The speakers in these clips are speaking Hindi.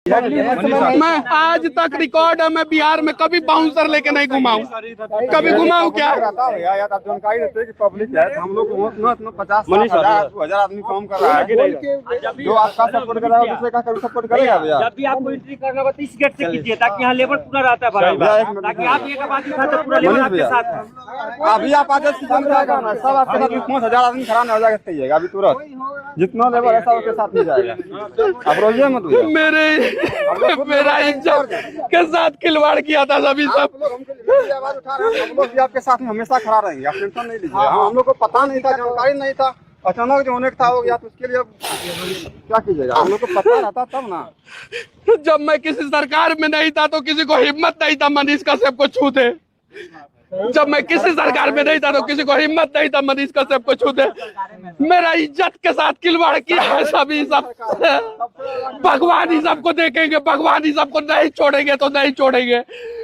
मैं आज तक रिकॉर्ड है, मैं बिहार में कभी बाउंसर लेके नहीं घुमाऊं। कभी घुमाऊं क्या? यार आप जानकारी देते हैं कि पब्लिक है, हम लोग 50,000 आदमी काम कर रहा है, जो आपका सपोर्ट कर रहा है दूसरे का कभी सपोर्ट करेगा भैया? जब भी आपको एंट्री करना होगा तो इस गेट से कीजिए, ताकि यहाँ लेबर पूरा रहता है भरा, ताकि आप एक आबादी खाता पूरा लेबर आपके साथ। अभी आप आदेश की क्या करना है, सब आपके साथ 5,000 आदमी खड़ा नहीं हो जाएगा अभी तुरंत, जितना लेबर है सब आपके साथ नहीं जाएगा। आप रोइए मत भैया, मेरा इज्जत के साथ खिलवाड़ किया था सभी सब। आवाज उठा रहे हैं, हम लोग भी आपके साथ में हमेशा खड़ा रहेंगे, आप टेंशन नहीं लीजिए। हम लोग को पता नहीं था, जानकारी नहीं था, अचानक जो होने का था हो गया, तो उसके लिए अब क्या कीजिएगा? हम लोग को पता रहता तब ना। जब मैं किसी सरकार में नहीं था तो किसी को हिम्मत नहीं था मनीष कश्यप को छू दे। जब मैं किसी सरकार में नहीं था तो किसी को हिम्मत नहीं था मनीष कश्यप को छू दे। मेरा इज्जत के साथ खिलवाड़ किया है सभी सब। भगवान ही सबको देखेंगे, भगवान ही सबको नहीं छोड़ेंगे तो नहीं छोड़ेंगे।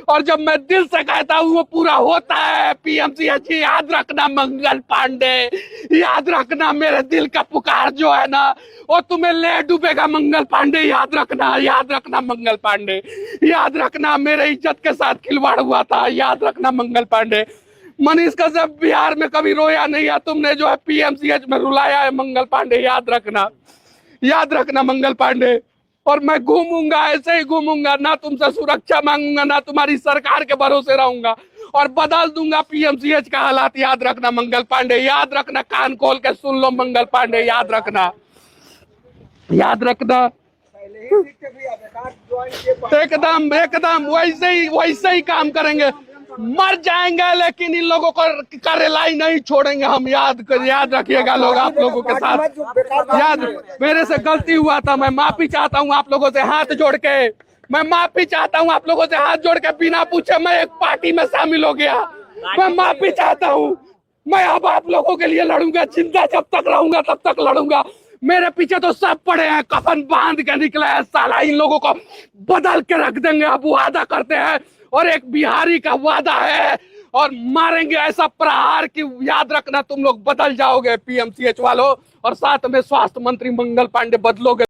और जब मैं दिल से कहता हूँ वो पूरा होता है। पीएमसीएच याद रखना मंगल पांडे, याद रखना मेरे दिल का पुकार जो है ना वो तुम्हें ले डूबेगा मंगल पांडे। याद रखना मंगल पांडे, याद रखना मेरे इज्जत के साथ खिलवाड़ हुआ था। याद रखना मंगल पांडे। मनीष कश्यप बिहार में कभी रोया नहीं है, तुमने जो है पीएमसीएच में रुलाया है मंगल पांडे। याद रखना मंगल पांडे। और मैं घूमूंगा, ऐसे ही घूमूंगा, ना तुमसे सुरक्षा मांगूंगा, ना तुम्हारी सरकार के भरोसे रहूंगा और बदल दूंगा पीएमसीएच का हालात। याद रखना मंगल पांडे, याद रखना, कान खोल के सुन लो मंगल पांडे। याद रखना एकदम वैसे ही काम करेंगे। मर जाएंगे लेकिन इन लोगों को रेलाई नहीं छोड़ेंगे हम। याद रखिएगा लोग, आप लोगों के साथ याद। मेरे से गलती हुआ था, मैं माफी चाहता हूँ आप लोगों से हाथ जोड़ के। मैं माफी चाहता हूँ आप लोगों से हाथ जोड़ के, बिना पूछे मैं एक पार्टी में शामिल हो गया। मैं माफी चाहता हूँ। मैं अब आप लोगों के लिए लड़ूंगा, जिंदा जब तक रहूंगा तब तक लड़ूंगा। मेरे पीछे तो सब पड़े हैं, कफन बांध के निकले हैं साला। इन लोगों को बदल के रख देंगे, अब वादा करते हैं। और एक बिहारी का वादा है, और मारेंगे ऐसा प्रहार कि याद रखना तुम लोग बदल जाओगे पीएमसीएच वालों। और साथ में स्वास्थ्य मंत्री मंगल पांडे बदलोगे।